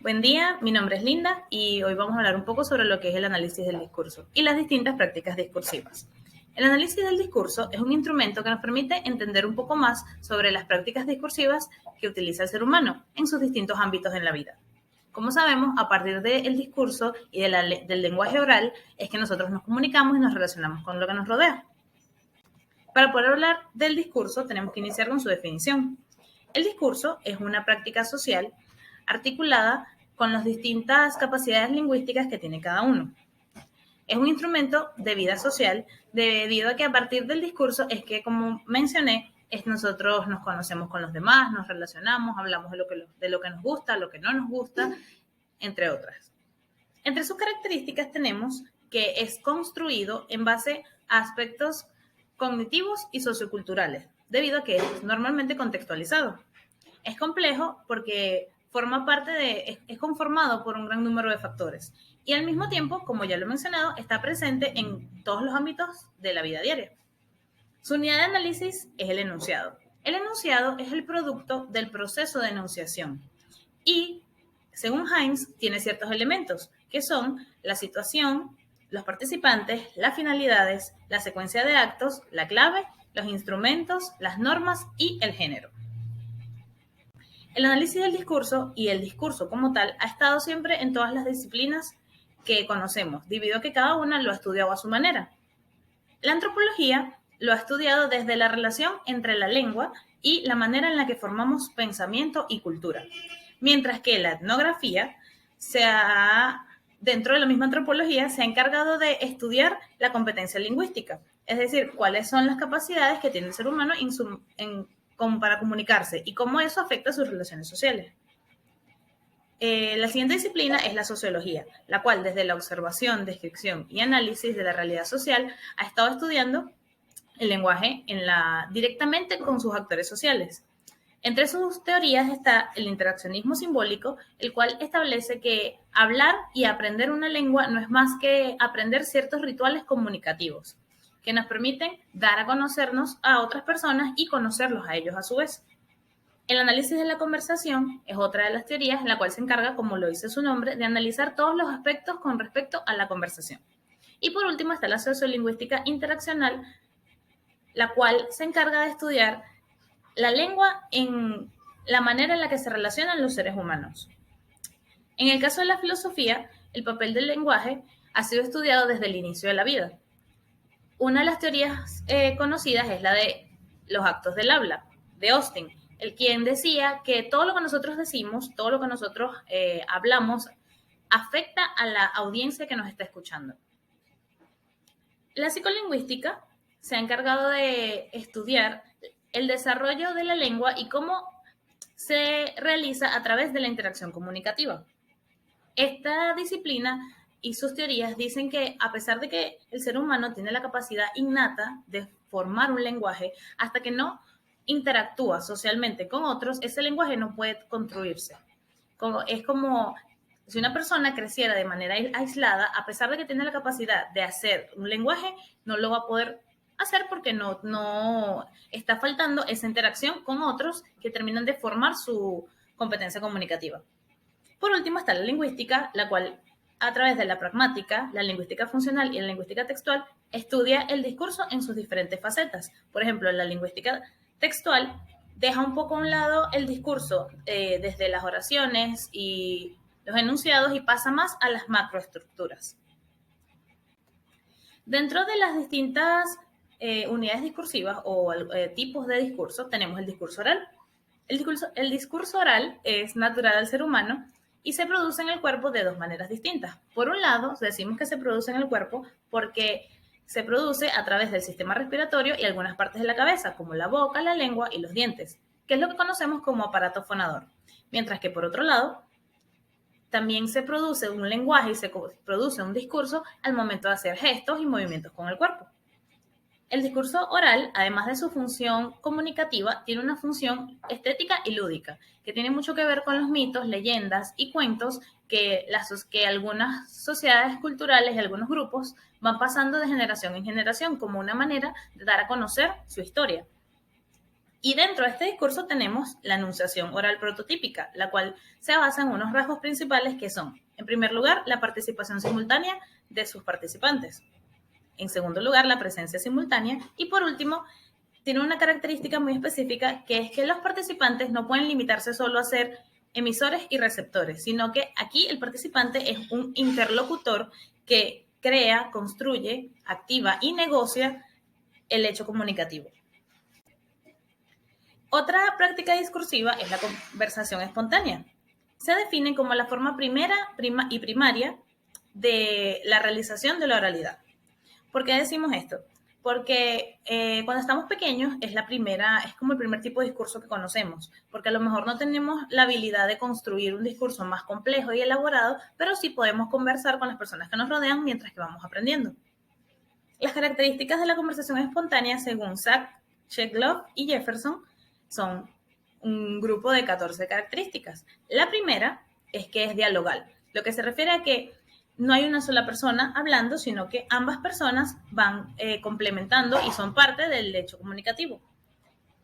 Buen día, mi nombre es Linda y hoy vamos a hablar un poco sobre lo que es el análisis del discurso y las distintas prácticas discursivas. El análisis del discurso es un instrumento que nos permite entender un poco más sobre las prácticas discursivas que utiliza el ser humano en sus distintos ámbitos en la vida. Como sabemos, a partir del discurso y del lenguaje oral es que nosotros nos comunicamos y nos relacionamos con lo que nos rodea. Para poder hablar del discurso tenemos que iniciar con su definición. El discurso es una práctica social articulada con las distintas capacidades lingüísticas que tiene cada uno. Es un instrumento de vida social debido a que a partir del discurso es que, como mencioné, nosotros nos conocemos con los demás, nos relacionamos, hablamos de lo que nos gusta, lo que no nos gusta, entre otras. Entre sus características tenemos que es construido en base a aspectos cognitivos y socioculturales, debido a que es normalmente contextualizado. Es complejo porque es conformado por un gran número de factores y al mismo tiempo, como ya lo he mencionado, está presente en todos los ámbitos de la vida diaria. Su unidad de análisis es el enunciado. El enunciado es el producto del proceso de enunciación y, según Himes, tiene ciertos elementos que son la situación, los participantes, las finalidades, la secuencia de actos, la clave, los instrumentos, las normas y el género. El análisis del discurso y el discurso como tal ha estado siempre en todas las disciplinas que conocemos, debido a que cada una lo ha estudiado a su manera. La antropología lo ha estudiado desde la relación entre la lengua y la manera en la que formamos pensamiento y cultura, mientras que la etnografía dentro de la misma antropología se ha encargado de estudiar la competencia lingüística, es decir, cuáles son las capacidades que tiene el ser humano para comunicarse y cómo eso afecta a sus relaciones sociales. La siguiente disciplina es la sociología, la cual desde la observación, descripción y análisis de la realidad social ha estado estudiando el lenguaje directamente con sus actores sociales. Entre sus teorías está el interaccionismo simbólico, el cual establece que hablar y aprender una lengua no es más que aprender ciertos rituales comunicativos que nos permiten dar a conocernos a otras personas y conocerlos a ellos a su vez. El análisis de la conversación es otra de las teorías en la cual se encarga, como lo dice su nombre, de analizar todos los aspectos con respecto a la conversación. Y por último está la sociolingüística interaccional, la cual se encarga de estudiar la lengua en la manera en la que se relacionan los seres humanos. En el caso de la filosofía, el papel del lenguaje ha sido estudiado desde el inicio de la vida. Una de las teorías conocidas es la de los actos del habla, de Austin, el quien decía que todo lo que nosotros decimos, todo lo que nosotros hablamos, afecta a la audiencia que nos está escuchando. La psicolingüística se ha encargado de estudiar el desarrollo de la lengua y cómo se realiza a través de la interacción comunicativa. Esta disciplina y sus teorías dicen que a pesar de que el ser humano tiene la capacidad innata de formar un lenguaje, hasta que no interactúa socialmente con otros, ese lenguaje no puede construirse. Es como si una persona creciera de manera aislada, a pesar de que tiene la capacidad de hacer un lenguaje, no lo va a poder hacer porque no está faltando esa interacción con otros que terminan de formar su competencia comunicativa. Por último está la lingüística, la cual a través de la pragmática, la lingüística funcional y la lingüística textual estudia el discurso en sus diferentes facetas. Por ejemplo, la lingüística textual deja un poco a un lado el discurso desde las oraciones y los enunciados y pasa más a las macroestructuras. Dentro de las distintas unidades discursivas o tipos de discurso tenemos el discurso oral. El discurso oral es natural al ser humano y se produce en el cuerpo de dos maneras distintas. Por un lado, decimos que se produce en el cuerpo porque se produce a través del sistema respiratorio y algunas partes de la cabeza, como la boca, la lengua y los dientes, que es lo que conocemos como aparato fonador. Mientras que por otro lado, también se produce un lenguaje y se produce un discurso al momento de hacer gestos y movimientos con el cuerpo. El discurso oral, además de su función comunicativa, tiene una función estética y lúdica, que tiene mucho que ver con los mitos, leyendas y cuentos que algunas sociedades culturales y algunos grupos van pasando de generación en generación como una manera de dar a conocer su historia. Y dentro de este discurso tenemos la enunciación oral prototípica, la cual se basa en unos rasgos principales que son, en primer lugar, la participación simultánea de sus participantes. En segundo lugar, la presencia simultánea. Y por último, tiene una característica muy específica, que es que los participantes no pueden limitarse solo a ser emisores y receptores, sino que aquí el participante es un interlocutor que crea, construye, activa y negocia el hecho comunicativo. Otra práctica discursiva es la conversación espontánea. Se define como la forma primera y primaria de la realización de la oralidad. ¿Por qué decimos esto? Porque cuando estamos pequeños es como el primer tipo de discurso que conocemos, porque a lo mejor no tenemos la habilidad de construir un discurso más complejo y elaborado, pero sí podemos conversar con las personas que nos rodean mientras que vamos aprendiendo. Las características de la conversación espontánea, según Zach, Chekloff y Jefferson, son un grupo de 14 características. La primera es que es dialogal, lo que se refiere a que no hay una sola persona hablando, sino que ambas personas van complementando y son parte del hecho comunicativo.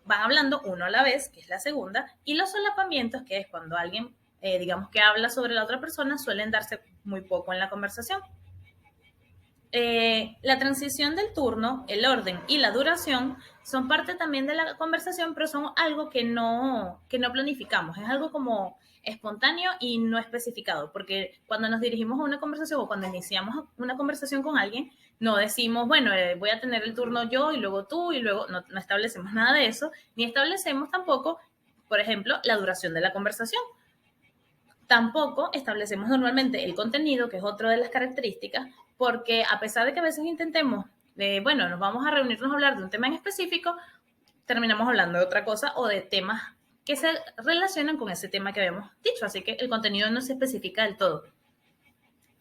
Van hablando uno a la vez, que es la segunda, y los solapamientos, que es cuando alguien, digamos que habla sobre la otra persona, suelen darse muy poco en la conversación. La transición del turno, el orden y la duración son parte también de la conversación, pero son algo que no planificamos, es algo como espontáneo y no especificado, porque cuando nos dirigimos a una conversación o cuando iniciamos una conversación con alguien, no decimos, bueno, voy a tener el turno yo y luego tú y luego no establecemos nada de eso, ni establecemos tampoco, por ejemplo, la duración de la conversación. Tampoco establecemos normalmente el contenido, que es otra de las características, porque a pesar de que a veces intentemos, nos vamos a reunirnos a hablar de un tema en específico, terminamos hablando de otra cosa o de temas que se relacionan con ese tema que habíamos dicho, así que el contenido no se especifica del todo.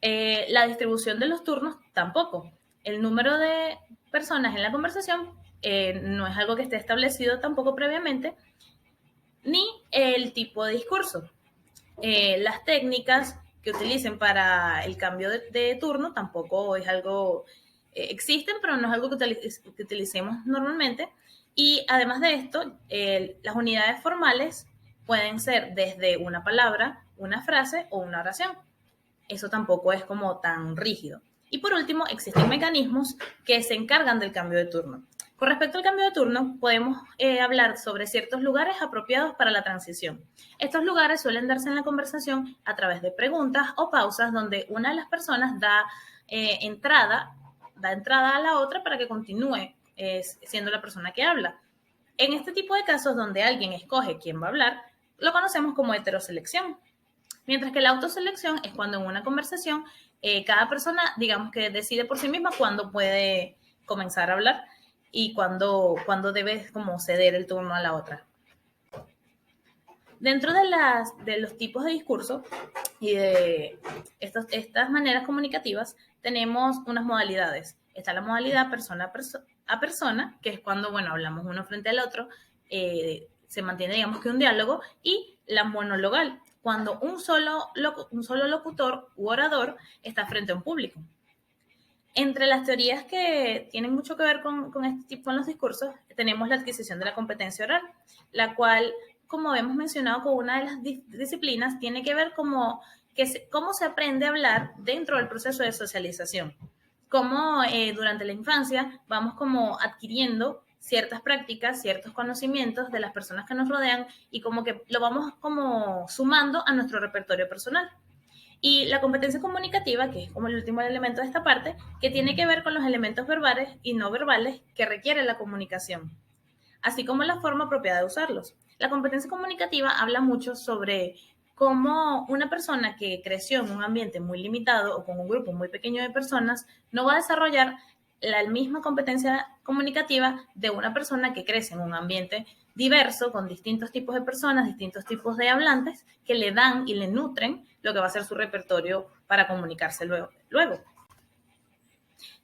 La distribución de los turnos tampoco. El número de personas en la conversación no es algo que esté establecido tampoco previamente, ni el tipo de discurso. Las técnicas que utilicen para el cambio de turno tampoco es algo, existen, pero no es algo que utilicemos normalmente. Y además de esto, las unidades formales pueden ser desde una palabra, una frase o una oración. Eso tampoco es como tan rígido. Y por último, existen mecanismos que se encargan del cambio de turno. Con respecto al cambio de turno, podemos hablar sobre ciertos lugares apropiados para la transición. Estos lugares suelen darse en la conversación a través de preguntas o pausas donde una de las personas da entrada a la otra para que continúe siendo la persona que habla. En este tipo de casos donde alguien escoge quién va a hablar, lo conocemos como heteroselección. Mientras que la autoselección es cuando en una conversación cada persona, digamos que decide por sí misma cuándo puede comenzar a hablar y cuándo debe como ceder el turno a la otra. Dentro de los tipos de discurso y de estas maneras comunicativas, tenemos unas modalidades. Está la modalidad persona a persona, que es cuando, hablamos uno frente al otro, se mantiene, digamos que un diálogo, y la monologal, cuando un solo locutor u orador está frente a un público. Entre las teorías que tienen mucho que ver con los discursos, tenemos la adquisición de la competencia oral, la cual, como hemos mencionado con una de las disciplinas, tiene que ver cómo se aprende a hablar dentro del proceso de socialización. Cómo durante la infancia vamos como adquiriendo ciertas prácticas, ciertos conocimientos de las personas que nos rodean y como que lo vamos como sumando a nuestro repertorio personal. Y la competencia comunicativa, que es como el último elemento de esta parte, que tiene que ver con los elementos verbales y no verbales que requiere la comunicación, así como la forma apropiada de usarlos. La competencia comunicativa habla mucho sobre cómo una persona que creció en un ambiente muy limitado o con un grupo muy pequeño de personas no va a desarrollar la misma competencia comunicativa de una persona que crece en un ambiente diverso, con distintos tipos de personas, distintos tipos de hablantes, que le dan y le nutren lo que va a ser su repertorio para comunicarse luego.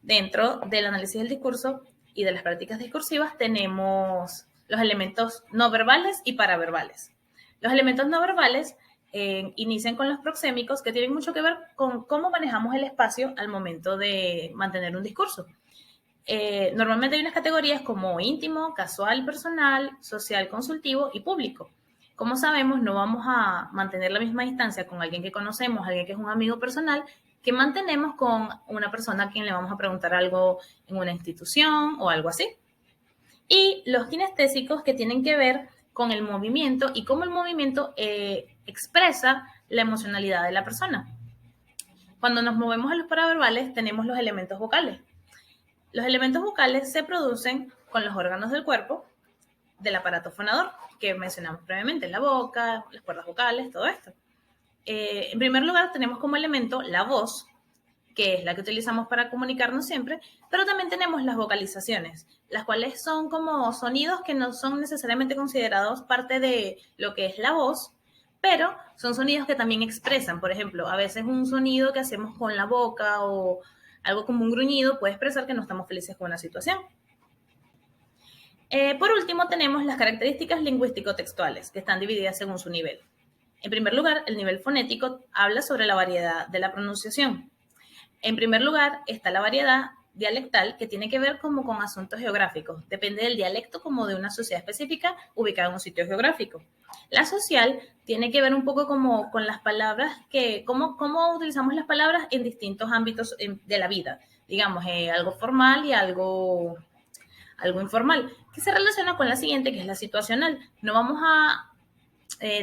Dentro del análisis del discurso y de las prácticas discursivas tenemos los elementos no verbales y paraverbales. Los elementos no verbales inician con los proxémicos, que tienen mucho que ver con cómo manejamos el espacio al momento de mantener un discurso. Normalmente hay unas categorías como íntimo, casual, personal, social, consultivo y público. Como sabemos, no vamos a mantener la misma distancia con alguien que conocemos, alguien que es un amigo personal, que mantenemos con una persona a quien le vamos a preguntar algo en una institución o algo así. Y los kinestésicos, que tienen que ver con el movimiento y cómo el movimiento expresa la emocionalidad de la persona. Cuando nos movemos a los paraverbales tenemos los elementos vocales. Los elementos vocales se producen con los órganos del cuerpo del aparato fonador, que mencionamos previamente, la boca, las cuerdas vocales, todo esto. En primer lugar tenemos como elemento la voz, que es la que utilizamos para comunicarnos siempre, pero también tenemos las vocalizaciones, las cuales son como sonidos que no son necesariamente considerados parte de lo que es la voz, pero son sonidos que también expresan. Por ejemplo, a veces un sonido que hacemos con la boca o algo como un gruñido puede expresar que no estamos felices con una situación. Por último, tenemos las características lingüístico-textuales, que están divididas según su nivel. En primer lugar, el nivel fonético habla sobre la variedad de la pronunciación. En primer lugar, está la variedad dialectal, que tiene que ver como con asuntos geográficos. Depende del dialecto como de una sociedad específica ubicada en un sitio geográfico. La social tiene que ver un poco como con las palabras, cómo utilizamos las palabras en distintos ámbitos de la vida. Digamos, algo formal y algo informal, que se relaciona con la siguiente, que es la situacional. No vamos a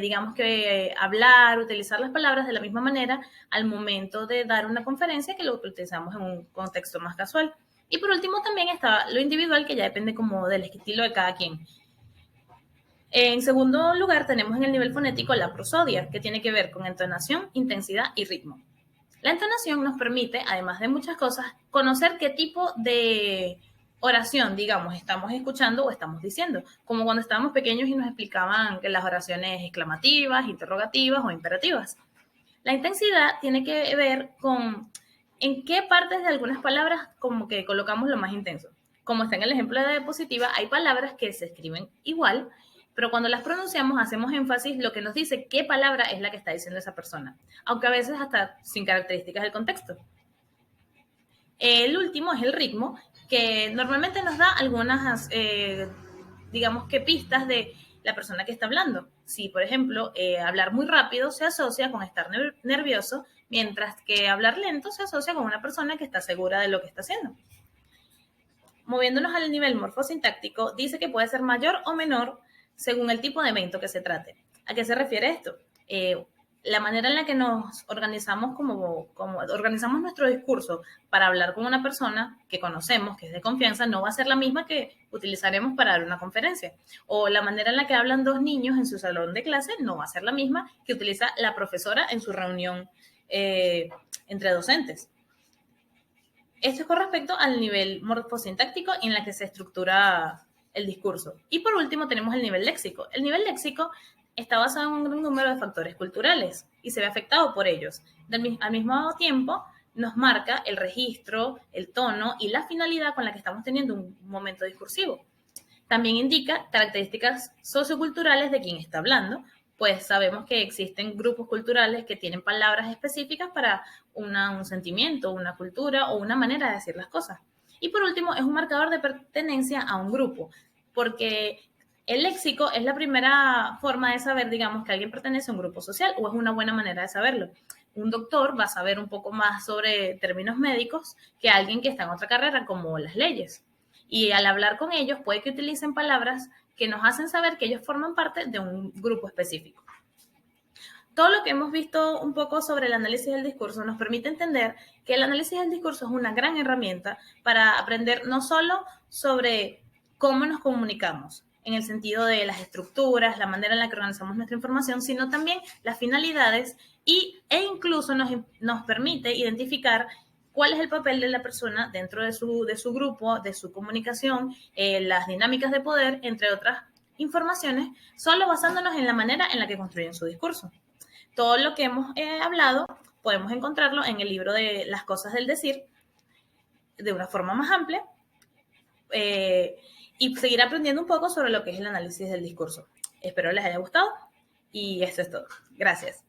digamos que hablar, utilizar las palabras de la misma manera al momento de dar una conferencia que lo utilizamos en un contexto más casual. Y por último también está lo individual, que ya depende como del estilo de cada quien. En segundo lugar tenemos en el nivel fonético la prosodia, que tiene que ver con entonación, intensidad y ritmo. La entonación nos permite, además de muchas cosas, conocer qué tipo de oración, digamos, estamos escuchando o estamos diciendo, como cuando estábamos pequeños y nos explicaban que las oraciones exclamativas, interrogativas o imperativas. La intensidad tiene que ver con en qué partes de algunas palabras como que colocamos lo más intenso. Como está en el ejemplo de la diapositiva, hay palabras que se escriben igual, pero cuando las pronunciamos hacemos énfasis lo que nos dice qué palabra es la que está diciendo esa persona, aunque a veces hasta sin características del contexto. El último es el ritmo, que normalmente nos da algunas, digamos que pistas de la persona que está hablando. Si, por ejemplo, hablar muy rápido se asocia con estar nervioso, mientras que hablar lento se asocia con una persona que está segura de lo que está haciendo. Moviéndonos al nivel morfosintáctico, dice que puede ser mayor o menor según el tipo de evento que se trate. ¿A qué se refiere esto? La manera en la que nos organizamos como organizamos nuestro discurso para hablar con una persona que conocemos, que es de confianza, no va a ser la misma que utilizaremos para dar una conferencia. O la manera en la que hablan dos niños en su salón de clase no va a ser la misma que utiliza la profesora en su reunión entre docentes. Esto es con respecto al nivel morfosintáctico en la que se estructura el discurso. Y por último tenemos el nivel léxico. El nivel léxico está basado en un gran número de factores culturales y se ve afectado por ellos. Al mismo tiempo, nos marca el registro, el tono y la finalidad con la que estamos teniendo un momento discursivo. También indica características socioculturales de quien está hablando, pues sabemos que existen grupos culturales que tienen palabras específicas para un sentimiento, una cultura o una manera de decir las cosas. Y por último, es un marcador de pertenencia a un grupo, porque el léxico es la primera forma de saber, digamos, que alguien pertenece a un grupo social, o es una buena manera de saberlo. Un doctor va a saber un poco más sobre términos médicos que alguien que está en otra carrera, como las leyes. Y al hablar con ellos puede que utilicen palabras que nos hacen saber que ellos forman parte de un grupo específico. Todo lo que hemos visto un poco sobre el análisis del discurso nos permite entender que el análisis del discurso es una gran herramienta para aprender no solo sobre cómo nos comunicamos, en el sentido de las estructuras, la manera en la que organizamos nuestra información, sino también las finalidades e incluso nos permite identificar cuál es el papel de la persona dentro de su grupo, de su comunicación, las dinámicas de poder, entre otras informaciones, solo basándonos en la manera en la que construyen su discurso. Todo lo que hemos hablado podemos encontrarlo en el libro de Las cosas del decir, de una forma más amplia, y seguir aprendiendo un poco sobre lo que es el análisis del discurso. Espero les haya gustado y esto es todo. Gracias.